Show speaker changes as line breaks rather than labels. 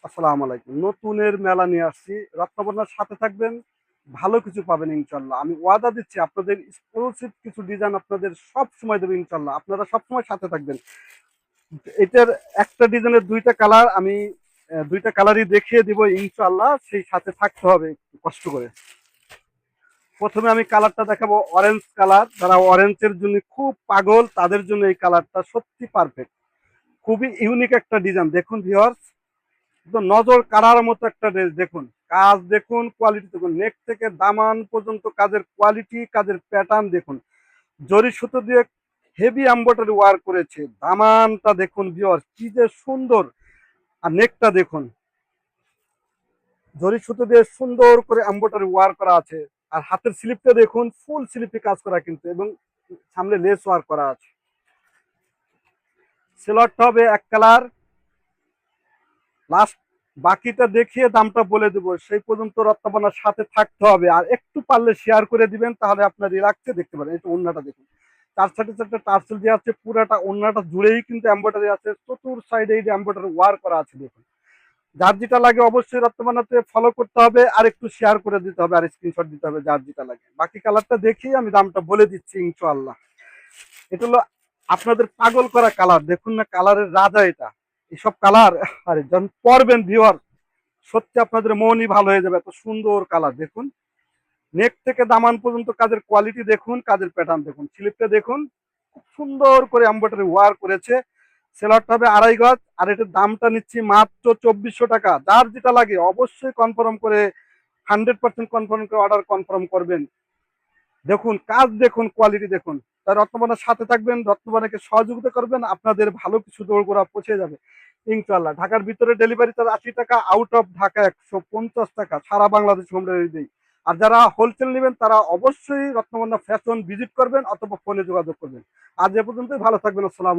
আসসালামু আলাইকুম। নতুনের মেলা নিয়ে আসছি। রত্নবন্যার সাথে থাকবেন, ভালো কিছু পাবেন ইনশাআল্লাহ। আমি ওয়াদা দিচ্ছি আপনাদের এক্সক্লুসিভ কিছু ডিজাইন আপনাদের সবসময় দেব ইনশাআল্লাহ। আপনারা সবসময় সাথে থাকবেন। এটার একটা ডিজাইনের ২ টা কালার আমি ২ টা কালারই দেখিয়ে দিব ইনশাআল্লাহ। সেই সাথে থাকতে হবে একটু কষ্ট করে। ১ম এ আমি কালারটা দেখাবো অরেঞ্জ কালার। যারা অরেঞ্জের জন্য খুব পাগল তাদের জন্য এই কালারটা সত্যি পারফেক্ট। খুবই ইউনিক একটা ডিজাইন। দেখুন ভিউয়ার্স, একদম নজর কাড়ার মতো একটা ড্রেস। দেখুন কাজ, দেখুন কোয়ালিটি, দেখুন নেক থেকে দামান পর্যন্ত কাজের কোয়ালিটি, কাজের প্যাটার্ন দেখুন। জরি সুতো দিয়ে হেভি এমব্রয়ডারি ওয়ার্ক করেছে। দামানটা দেখুন ভিউয়ার্স, কি যে সুন্দর। আর নেকটা দেখুন, জরি সুতো দিয়ে সুন্দর করে এমব্রয়ডারি ওয়ার্ক করা আছে। আর হাতের স্লিপটা দেখুন, ফুল স্লিপে কাজ করা কিন্তু, এবং সামনে লেস ওয়ার্ক করা আছে। সেলরটা হবে এক কালার। লাস্ট বাকিটা দেখিয়ে দামটা বলে দেবো, সেই পর্যন্ত রত্নবানার সাথে থাকতে হবে। আর একটু পারলে শেয়ার করে দিবেন, তাহলে আপনার রিল্যাক্সে দেখতে পারেন। এই তো ওন্নাটা দেখুন, 4 সাইডে 4টা টার্সেল দেওয়া আছে। পুরাটা ওন্নাটা জুড়েই কিন্তু এমব্রয়ডারি আছে, চতুর সাইডে এই এমব্রয়ডারি ওয়ার্ক করা আছে দেখুন। যার যেটা লাগে অবশ্যই রত্নবানাতে ফলো করতে হবে, আর একটু শেয়ার করে দিতে হবে, আর স্ক্রিনশট দিতে হবে যার যেটা লাগে। বাকি কালারটা দেখিয়ে আমি দামটা বলে দিচ্ছি ইনশাআল্লাহ। এটা হলো আপনাদের পাগল করা কালার। দেখুন না, কালারের রাজা এটা। এসব কালার আরে যখন পরবেন ভিউয়ার, সত্যি আপনাদের মনই ভালো হয়ে যাবে। এত সুন্দর কালার দেখুন। নেক থেকে দামান পর্যন্ত কাজের কোয়ালিটি দেখুন, কাজের প্যাটার্ন দেখুন, স্লিপটা দেখুন, খুব সুন্দর করে এমব্রয়ডারি ওয়ার্ক করেছে। সেলারটা হবে 2.5 গজ। আর এটার দামটা নিচ্ছি মাত্র 2400 টাকা। যার যেটা লাগে অবশ্যই কনফার্ম করে, 100% কনফার্ম করে অর্ডার কনফার্ম করবেন। দেখুন কাজ, দেখুন কোয়ালিটি দেখুন। তাই রত্নবানার সাথে থাকবেন, রত্নবানাকে সহযোগিতা করবেন, আপনাদের ভালো কিছু দৌড়গোড়া পৌঁছে যাবে ইনশাল্লাহ। ঢাকার ভিতরে ডেলিভারি চার্জ 80 টাকা, আউট অফ ঢাকা 150 টাকা, সারা বাংলাদেশ হোম ডেলিভারি দেই। আর যারা হোলসেল নেবেন তারা অবশ্যই রত্নবন্ধা ফ্যাশন ভিজিট করবেন অথবা ফোনে যোগাযোগ করবেন। আজ এ পর্যন্তই, ভালো থাকবেন। আসসালাম।